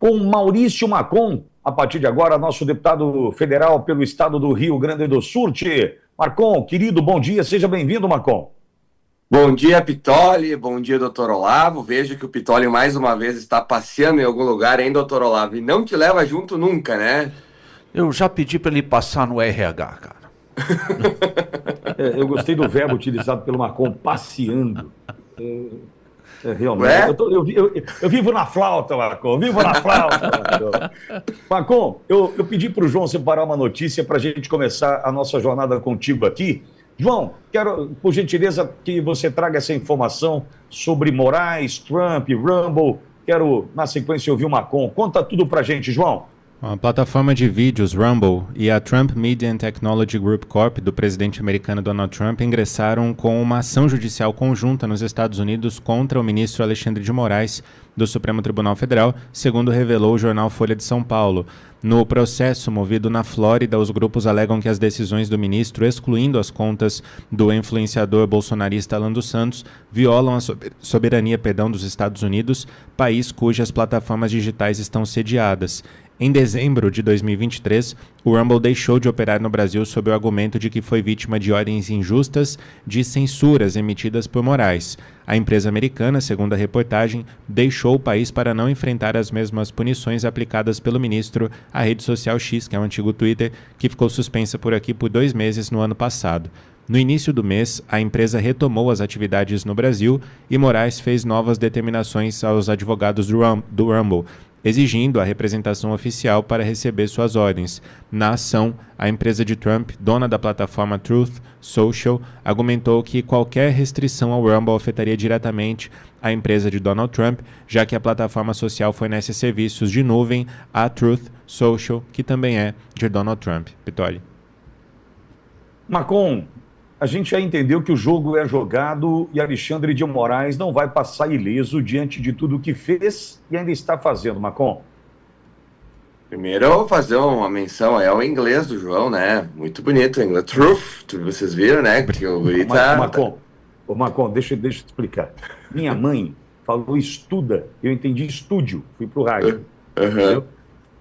com Maurício Macon, a partir de agora, nosso deputado federal pelo estado do Rio Grande do Sul. Macon, querido, bom dia, seja bem-vindo, Macon. Bom dia, Pitoli, bom dia, doutor Olavo. Vejo que o Pitoli mais uma vez está passeando em algum lugar, hein, doutor Olavo? E não te leva junto nunca, né? Eu já pedi para ele passar no RH, cara. Eu gostei do verbo utilizado pelo Macon, passeando. Realmente, eu vivo na flauta, Macon, vivo na flauta, Macon. Macon, eu pedi para o João separar uma notícia para a gente começar a nossa jornada contigo aqui. João, quero, por gentileza, que você traga essa informação sobre Moraes, Trump, Rumble. Quero, na sequência, ouvir o Macon. Conta tudo para a gente, João. A plataforma de vídeos Rumble e a Trump Media and Technology Group Corp. do presidente americano Donald Trump ingressaram com uma ação judicial conjunta nos Estados Unidos contra o ministro Alexandre de Moraes do Supremo Tribunal Federal, segundo revelou o jornal Folha de São Paulo. No processo movido na Flórida, os grupos alegam que as decisões do ministro, excluindo as contas do influenciador bolsonarista Alan dos Santos, violam a soberania dos Estados Unidos, país cujas plataformas digitais estão sediadas. Em dezembro de 2023, o Rumble deixou de operar no Brasil sob o argumento de que foi vítima de ordens injustas de censuras emitidas por Moraes. A empresa americana, segundo a reportagem, deixou o país para não enfrentar as mesmas punições aplicadas pelo ministro à rede social X, que é o antigo Twitter, que ficou suspensa por aqui por 2 meses no ano passado. No início do mês, a empresa retomou as atividades no Brasil e Moraes fez novas determinações aos advogados do Rumble, exigindo a representação oficial para receber suas ordens. Na ação, a empresa de Trump, dona da plataforma Truth Social, argumentou que qualquer restrição ao Rumble afetaria diretamente a empresa de Donald Trump, já que a plataforma social fornece serviços de nuvem à Truth Social, que também é de Donald Trump. Pitoli. Macon, a gente já entendeu que o jogo é jogado e Alexandre de Moraes não vai passar ileso diante de tudo o que fez e ainda está fazendo, Macon. Primeiro eu vou fazer uma menção aí ao inglês do João, né? Muito bonito o inglês. Truth, vocês viram, né? Que o Macon, deixa eu te explicar. Minha mãe falou estuda, eu entendi estúdio, fui pro rádio. Entendeu?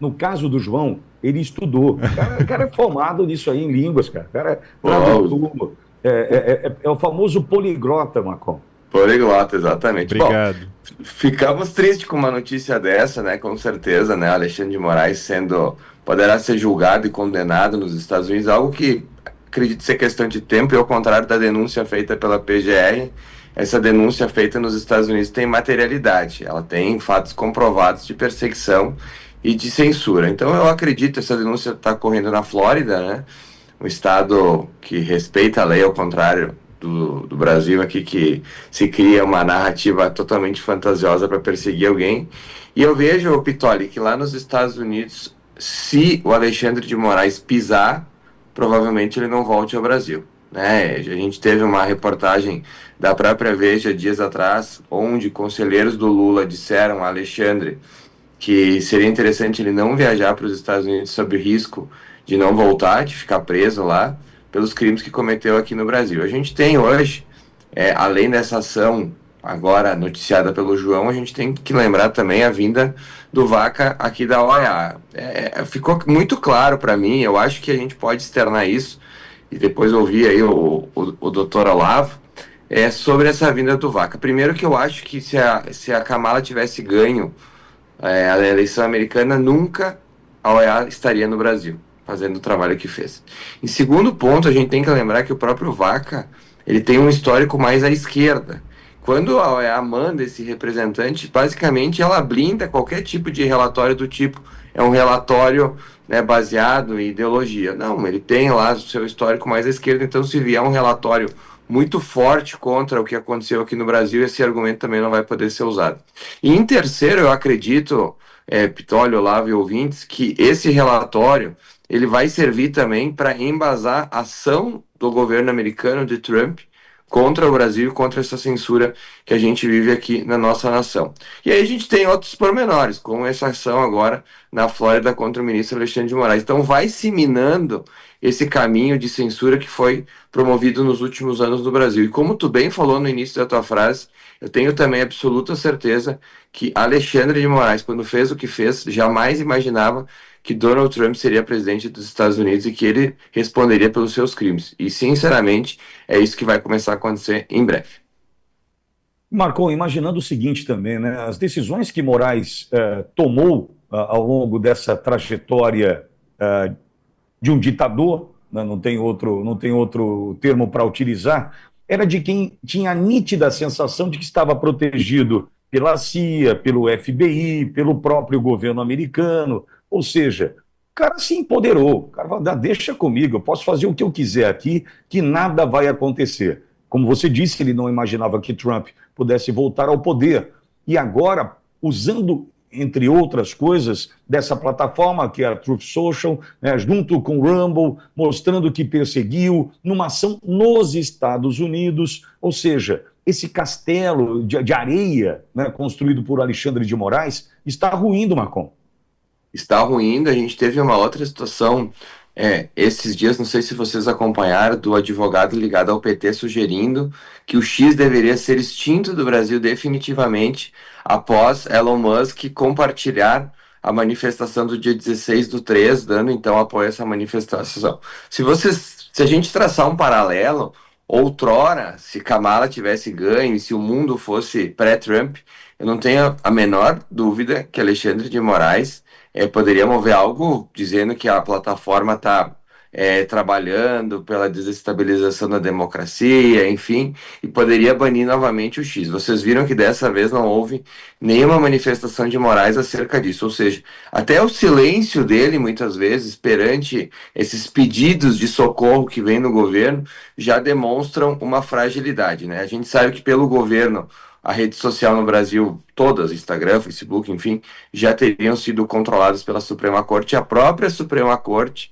No caso do João, ele estudou. O cara é formado nisso aí em línguas, cara. O cara é tradutor. É o famoso poliglota, Macon. Poliglota, exatamente. Obrigado. Bom, ficamos tristes com uma notícia dessa, né? Com certeza, né? Alexandre de Moraes poderá ser julgado e condenado nos Estados Unidos, algo que acredito ser questão de tempo, e ao contrário da denúncia feita pela PGR, essa denúncia feita nos Estados Unidos tem materialidade, ela tem fatos comprovados de perseguição e de censura. Então eu acredito, essa denúncia está correndo na Flórida, né? Um estado que respeita a lei, ao contrário do Brasil aqui, que se cria uma narrativa totalmente fantasiosa para perseguir alguém. E eu vejo, Pitoli, que lá nos Estados Unidos, se o Alexandre de Moraes pisar, provavelmente ele não volte ao Brasil, né? A gente teve uma reportagem da própria Veja dias atrás, onde conselheiros do Lula disseram a Alexandre que seria interessante ele não viajar para os Estados Unidos sob o risco de não voltar, de ficar preso lá, pelos crimes que cometeu aqui no Brasil. A gente tem hoje, além dessa ação agora noticiada pelo João, a gente tem que lembrar também a vinda do Vaca aqui da OEA. Ficou muito claro para mim, eu acho que a gente pode externar isso, e depois ouvir aí o doutor Olavo, sobre essa vinda do Vaca. Primeiro que eu acho que se a Kamala tivesse ganho a eleição americana, nunca a OEA estaria no Brasil, fazendo o trabalho que fez. Em segundo ponto, a gente tem que lembrar que o próprio Vaca, ele tem um histórico mais à esquerda. Quando a OEA manda esse representante, basicamente ela blinda qualquer tipo de relatório do tipo, é um relatório, né, baseado em ideologia. Não, ele tem lá o seu histórico mais à esquerda, então se vier um relatório muito forte contra o que aconteceu aqui no Brasil, esse argumento também não vai poder ser usado. E em terceiro, eu acredito, Pitoli, Olavo e ouvintes, que esse relatório ele vai servir também para embasar a ação do governo americano de Trump contra o Brasil, contra essa censura que a gente vive aqui na nossa nação. E aí a gente tem outros pormenores, como essa ação agora na Flórida contra o ministro Alexandre de Moraes. Então vai se minando esse caminho de censura que foi promovido nos últimos anos no Brasil. E como tu bem falou no início da tua frase, eu tenho também absoluta certeza que Alexandre de Moraes, quando fez o que fez, jamais imaginava que Donald Trump seria presidente dos Estados Unidos e que ele responderia pelos seus crimes. E, sinceramente, é isso que vai começar a acontecer em breve. Marcon, imaginando o seguinte também, né? As decisões que Moraes tomou ao longo dessa trajetória de um ditador, né? Não tem outro termo para utilizar, era de quem tinha a nítida sensação de que estava protegido pela CIA, pelo FBI, pelo próprio governo americano, ou seja, o cara se empoderou, o cara falou, deixa comigo, eu posso fazer o que eu quiser aqui, que nada vai acontecer. Como você disse, ele não imaginava que Trump pudesse voltar ao poder. E agora, usando, entre outras coisas, dessa plataforma, que é a Truth Social, né, junto com o Rumble, mostrando que perseguiu, numa ação nos Estados Unidos, ou seja, esse castelo de areia, né, construído por Alexandre de Moraes está ruindo, Marcon. Está ruindo. A gente teve uma outra situação esses dias, não sei se vocês acompanharam, do advogado ligado ao PT sugerindo que o X deveria ser extinto do Brasil definitivamente após Elon Musk compartilhar a manifestação do dia 16/3, dando então apoio a essa manifestação. Se a gente traçar um paralelo, outrora, se Kamala tivesse ganho e se o mundo fosse pré-Trump, eu não tenho a menor dúvida que Alexandre de Moraes poderia mover algo dizendo que a plataforma está trabalhando pela desestabilização da democracia, enfim, e poderia banir novamente o X. Vocês viram que dessa vez não houve nenhuma manifestação de Moraes acerca disso, ou seja, até o silêncio dele, muitas vezes, perante esses pedidos de socorro que vem no governo, já demonstram uma fragilidade, né? A gente sabe que pelo governo a rede social no Brasil, todas, Instagram, Facebook, enfim, já teriam sido controladas pela Suprema Corte. E a própria Suprema Corte,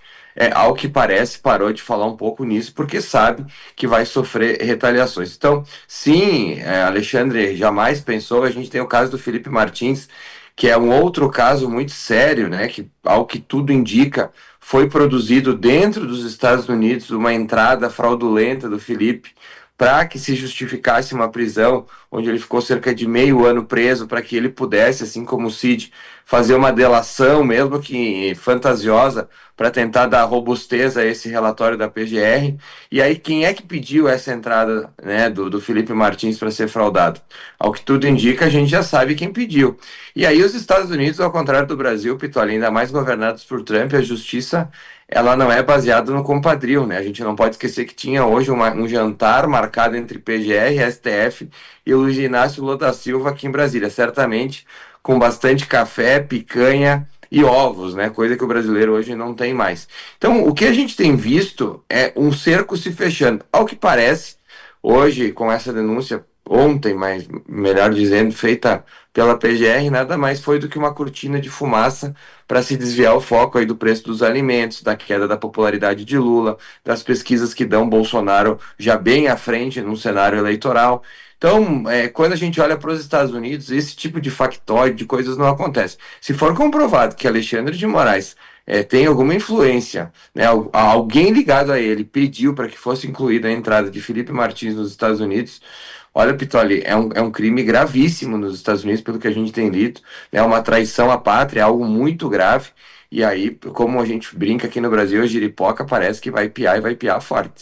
ao que parece, parou de falar um pouco nisso, porque sabe que vai sofrer retaliações. Então, sim, Alexandre jamais pensou. A gente tem o caso do Felipe Martins, que é um outro caso muito sério, né, que, ao que tudo indica, foi produzido dentro dos Estados Unidos uma entrada fraudulenta do Felipe, para que se justificasse uma prisão, onde ele ficou cerca de meio ano preso, para que ele pudesse, assim como o Cid, fazer uma delação, mesmo que fantasiosa, para tentar dar robustez a esse relatório da PGR. E aí, quem é que pediu essa entrada, né, do Felipe Martins para ser fraudado? Ao que tudo indica, a gente já sabe quem pediu. E aí os Estados Unidos, ao contrário do Brasil, Pitoli, ainda mais governados por Trump, a justiça ela não é baseada no compadrio, né? A gente não pode esquecer que tinha hoje um jantar marcado entre PGR, STF e Luiz Inácio Lula da Silva aqui em Brasília, certamente com bastante café, picanha e ovos, né? Coisa que o brasileiro hoje não tem mais. Então, o que a gente tem visto é um cerco se fechando. Ao que parece, hoje, com essa denúncia, ontem, mas melhor dizendo, feita pela PGR, nada mais foi do que uma cortina de fumaça para se desviar o foco aí do preço dos alimentos, da queda da popularidade de Lula, das pesquisas que dão Bolsonaro já bem à frente no cenário eleitoral. Então, quando a gente olha para os Estados Unidos, esse tipo de factoide, de coisas não acontece. Se for comprovado que Alexandre de Moraes tem alguma influência, né, alguém ligado a ele pediu para que fosse incluída a entrada de Felipe Martins nos Estados Unidos, olha, Pitoli, é um crime gravíssimo nos Estados Unidos, pelo que a gente tem lido, é uma traição à pátria, é algo muito grave, e aí, como a gente brinca aqui no Brasil, a giripoca parece que vai piar e vai piar forte.